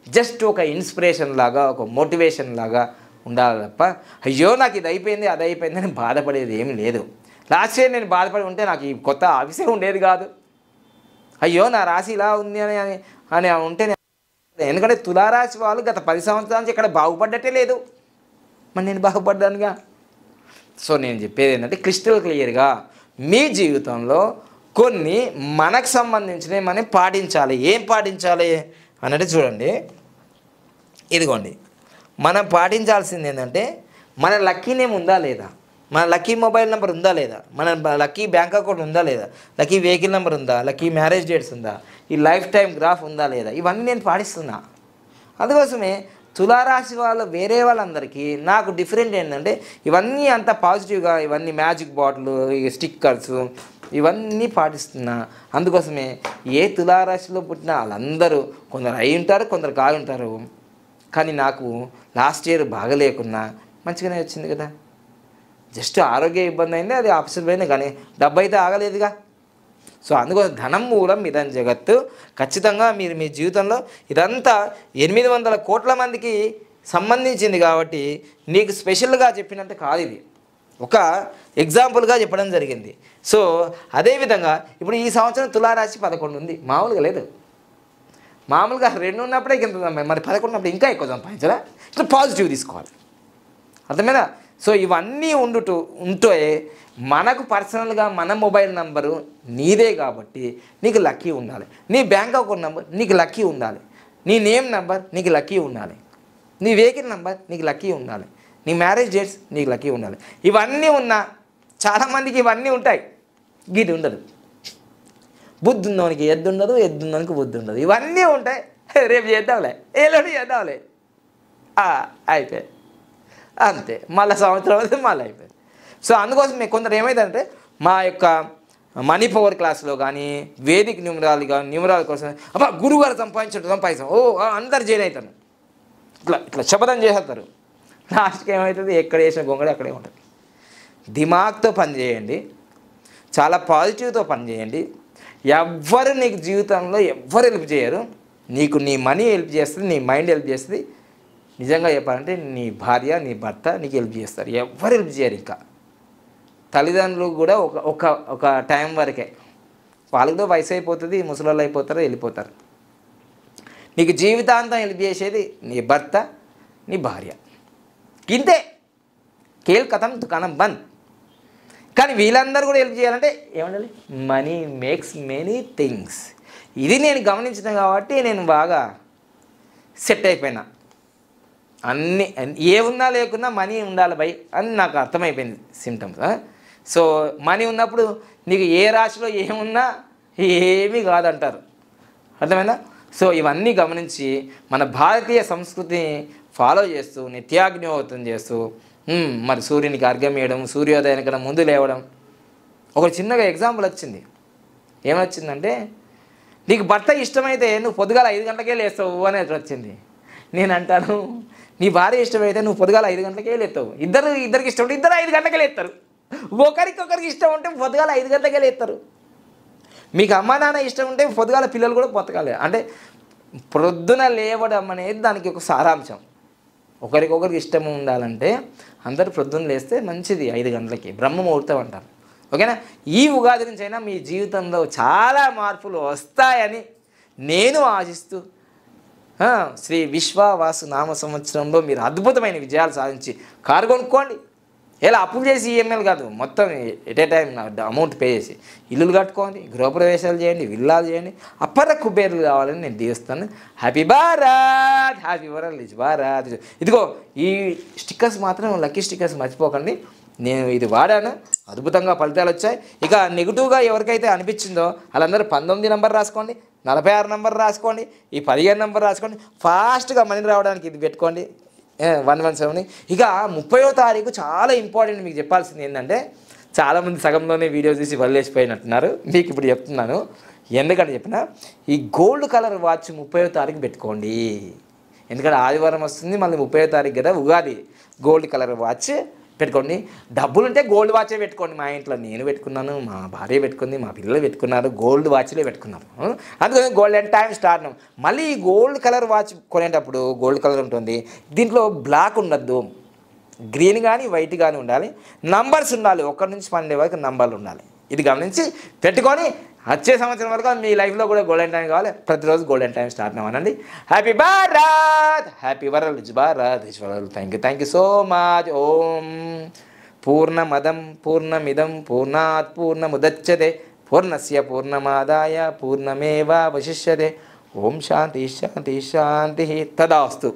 జస్ట్ ఒక ఇన్స్పిరేషన్ లాగా, ఒక మోటివేషన్ లాగా ఉండాలి తప్ప అయ్యో నాకు ఇది అయిపోయింది అది అయిపోయింది అని బాధపడేది ఏమి లేదు. లాస్ట్ ఇయర్ నేను బాధపడి ఉంటే నాకు ఈ కొత్త ఆఫీసే ఉండేది కాదు. అయ్యో నా రాశి ఇలా ఉంది అని అని ఉంటే, ఎందుకంటే తులారాశి వాళ్ళు గత 10 సంవత్సరాల నుంచి ఇక్కడ బాగుపడ్డట్టే లేదు, మరి నేను బాగుపడ్డానుగా. సో నేను చెప్పేది ఏంటంటే క్రిస్టల్ క్లియర్గా మీ జీవితంలో కొన్ని మనకు సంబంధించినవి మనం పాటించాలి. ఏం పాటించాలి అన్నట్టు చూడండి, ఇదిగోండి. మనం పాటించాల్సింది ఏంటంటే మన లక్కీ నేమ్ ఉందా లేదా, మన లక్కీ మొబైల్ నెంబర్ ఉందా లేదా, మన లక్కీ బ్యాంక్ అకౌంట్ ఉందా లేదా, లక్కీ వెహికల్ నెంబర్ ఉందా, లక్కీ మ్యారేజ్ డేట్స్ ఉందా, ఈ లైఫ్ టైం గ్రాఫ్ ఉందా లేదా, ఇవన్నీ నేను పాటిస్తున్నా. అందుకోసమే తులారాశి వాళ్ళు వేరే వాళ్ళందరికీ నాకు డిఫరెంట్ ఏంటంటే ఇవన్నీ అంత పాజిటివ్గా, ఇవన్నీ మ్యాజిక్ బాటిల్, స్టిక్కర్స్ ఇవన్నీ పాటిస్తున్నా. అందుకోసమే ఏ తులారాశిలో పుట్టిన వాళ్ళందరూ కొందరు అయి ఉంటారు, కొందరు కాగి ఉంటారు. కానీ నాకు లాస్ట్ ఇయర్ బాగలేకున్నా మంచిగానే వచ్చింది కదా. జస్ట్ ఆరోగ్య ఇబ్బంది అయింది, అది ఆఫీసులు పోయింది, కానీ డబ్బు అయితే ఆగలేదుగా. సో అందుకోసం ధనం మూలం ఇదని జగత్తు. ఖచ్చితంగా మీరు మీ జీవితంలో ఇదంతా 800 కోట్ల మందికి సంబంధించింది కాబట్టి నీకు స్పెషల్గా చెప్పినంత కాదు, ఇది ఒక ఎగ్జాంపుల్గా చెప్పడం జరిగింది. సో అదేవిధంగా ఇప్పుడు ఈ సంవత్సరం తులారాశి 11 ఉంది, మామూలుగా లేదు. మామూలుగా 2 ఉన్నప్పుడే ఇంత, మరి 11 ఉన్నప్పుడు ఇంకా ఎక్కువ సంపాదించాలా. ఇట్లా పాజిటివ్ తీసుకోవాలి, అర్థమైనా. సో ఇవన్నీ ఉంటే మనకు పర్సనల్గా మన మొబైల్ నంబరు నీదే కాబట్టి నీకు లక్కీ ఉండాలి, నీ బ్యాంక్ అకౌంట్ నెంబర్ నీకు లక్కీ ఉండాలి, నీ నేమ్ నెంబర్ నీకు లక్కీ ఉండాలి, నీ వెహికల్ నెంబర్ నీకు లక్కీ ఉండాలి, నీ మ్యారేజ్ డేట్స్ నీకు లక్కీ ఉండాలి. ఇవన్నీ ఉన్నా చాలామందికి ఇవన్నీ ఉంటాయి, గీది ఉండదు. బుద్ధి ఉన్నవానికి ఎద్దు ఉండదు, ఎద్దు ఉన్నవానికి బుద్ధి ఉండదు. ఇవన్నీ ఉంటాయి, రేపు చేద్దాంలే, ఏలోటి చేద్దాంలే, అయిపోయి అంతే, మళ్ళీ సంవత్సరం అయితే మళ్ళీ అయిపోయింది. సో అందుకోసం కొందరు ఏమైందంటే మా యొక్క మనీ పవర్ క్లాస్లో కానీ వేదిక న్యూమరాల కోసం అబ్బా గురువుగారు సంపాదించాం, ఓ అందరు జాయిన్ అవుతారు, ఇట్లా శపథం చేసేస్తారు. లాస్ట్కి ఏమవుతుంది, ఎక్కడ వేసిన గొంగడి అక్కడే ఉంటుంది. దిమాగ్తో పనిచేయండి, చాలా పాజిటివ్తో పనిచేయండి. ఎవ్వరు నీకు జీవితంలో ఎవ్వరు హెల్ప్ చేయరు, నీకు నీ మనీ హెల్ప్ చేస్తుంది, నీ మైండ్ హెల్ప్ చేస్తుంది. నిజంగా చెప్పాలంటే నీ భార్య నీ భర్త నీకు హెల్ప్ చేస్తారు, ఎవ్వరు హెల్ప్ చేయరు. ఇంకా తల్లిదండ్రులు కూడా ఒక టైం వరకే, వాళ్ళతో వయసు అయిపోతుంది, ముసలోళ్ళు అయిపోతారు, వెళ్ళిపోతారు. నీకు జీవితాంతం హెల్ప్ చేసేది నీ భర్త నీ భార్య, ఇంతే. కేల్ కథం దుకాణం బంద్. కానీ వీళ్ళందరూ కూడా హెల్ప్ చేయాలంటే ఏమండాలి, మనీ మేక్స్ మెనీ థింగ్స్. ఇది నేను గమనించిన కాబట్టి నేను బాగా సెట్ అయిపోయినా. అన్నీ ఏమున్నా లేకున్నా మనీ ఉండాలి బై అని నాకు అర్థమైపోయింది సిమ్టమ్స్. సో మనీ ఉన్నప్పుడు నీకు ఏ రాశిలో ఏమున్నా ఏమీ కాదంటారు, అర్థమైందా. సో ఇవన్నీ గమనించి మన భారతీయ సంస్కృతిని ఫాలో చేస్తూ నిత్యాగ్నిహోత్రం చేస్తూ మరి సూర్యునికి అర్ఘ్యం వేయడం, సూర్యోదయానికి ముందు లేవడం. ఒక చిన్నగా ఎగ్జాంపుల్ వచ్చింది, ఏమొచ్చిందంటే నీకు భర్త ఇష్టమైతే నువ్వు పొద్దుగాల 5 గంటలకే లేస్తావు అనేది వచ్చింది. నేను అంటాను, నీ భార్య ఇష్టమైతే నువ్వు పొద్దుగాల 5 గంటలకే లేస్తావు. ఇద్దరికి ఇష్టం ఉంటే ఇద్దరు 5 గంటలకే లేస్తారు. ఒకరికొకరికి ఇష్టం ఉంటే పొద్దుగాల 5 గంటలకే లేస్తారు. మీకు అమ్మా నాన్న ఇష్టం ఉంటే పొద్దుగాల పిల్లలు కూడా పొద్దుగాలే. అంటే ప్రొద్దున లేవడం అనేది దానికి ఒక సారాంశం. ఒకరికొకరికి ఇష్టం ఉండాలంటే అందరు ప్రొద్దున లేస్తే మంచిది. 5 గంటలకి బ్రహ్మ ముహూర్తం అంటారు, ఓకేనా. ఈ ఉగాది నుంచి అయినా మీ జీవితంలో చాలా మార్పులు వస్తాయని నేను ఆశిస్తూ శ్రీ విశ్వావాసు నామ సంవత్సరంలో మీరు అద్భుతమైన విజయాలు సాధించి కారు కొనుక్కోండి. ఇలా అప్పులు చేసి ఈఎంఐలు కాదు, మొత్తం at a time amount pay చేసి ఇల్లులు కట్టుకోండి, గృహప్రవేశాలు చేయండి, విల్లాలు చేయండి, అప్పర కుబేర్లు కావాలని నేను దీవిస్తాను. Happy Bharat, happy Bharat. ఇదిగో ఈ స్టిక్కర్స్ మాత్రం లక్కీ స్టిక్కర్స్ మర్చిపోకండి. నేను ఇది వాడాను, అద్భుతంగా ఫలితాలు వచ్చాయి. ఇక నెగిటివ్గా ఎవరికైతే అనిపించిందో వాళ్ళందరూ 19 నెంబర్ రాసుకోండి, 46 నెంబర్ రాసుకోండి, ఈ 15 నెంబర్ రాసుకోండి. ఫాస్ట్గా మనీ రావడానికి ఇది పెట్టుకోండి 117. ఇక 30వ తారీఖు చాలా ఇంపార్టెంట్. మీకు చెప్పాల్సింది ఏంటంటే చాలామంది సగంలోనే వీడియో చూసి వదిలేసిపోయినట్టున్నారు. మీకు ఇప్పుడు చెప్తున్నాను ఎందుకంటే చెప్పిన, ఈ గోల్డ్ కలర్ వాచ్ 30వ తారీఖు పెట్టుకోండి. ఎందుకంటే ఆదివారం వస్తుంది, మళ్ళీ 30వ తారీఖు కదా ఉగాది. గోల్డ్ కలర్ వాచ్ పెట్టుకోండి. డబ్బులు ఉంటే గోల్డ్ వాచే పెట్టుకోండి. మా ఇంట్లో నేను పెట్టుకున్నాను, మా భార్య పెట్టుకుంది, మా పిల్లలు పెట్టుకున్నారు, గోల్డ్ వాచ్లే పెట్టుకున్నారు. అందుకని గోల్డెన్ టైం స్టార్ట్. మళ్ళీ ఈ గోల్డ్ కలర్ వాచ్ కొనేటప్పుడు గోల్డ్ కలర్ ఉంటుంది, దీంట్లో బ్లాక్ ఉండద్దు, గ్రీన్ కానీ వైట్ కానీ ఉండాలి, నంబర్స్ ఉండాలి, 1 నుంచి 12 వరకు నంబర్లు ఉండాలి. ఇది గమనించి పెట్టుకొని వచ్చే సంవత్సరం వరకు మీ లైఫ్లో కూడా గోల్డెన్ టైం కావాలి. ప్రతిరోజు గోల్డెన్ టైం స్టార్ట్ అవ్వనండి. Happy Bharat, happy world, Bharat ఈశ్వరుడు. Thank you so much. ఓం పూర్ణమదం పూర్ణమిదం పూర్ణాత్ పూర్ణముదచ్యతే పూర్ణస్య పూర్ణమాదాయ పూర్ణమేవావశిష్యతే. ఓం శాంతి శాంతి శాంతి. తదాస్తు.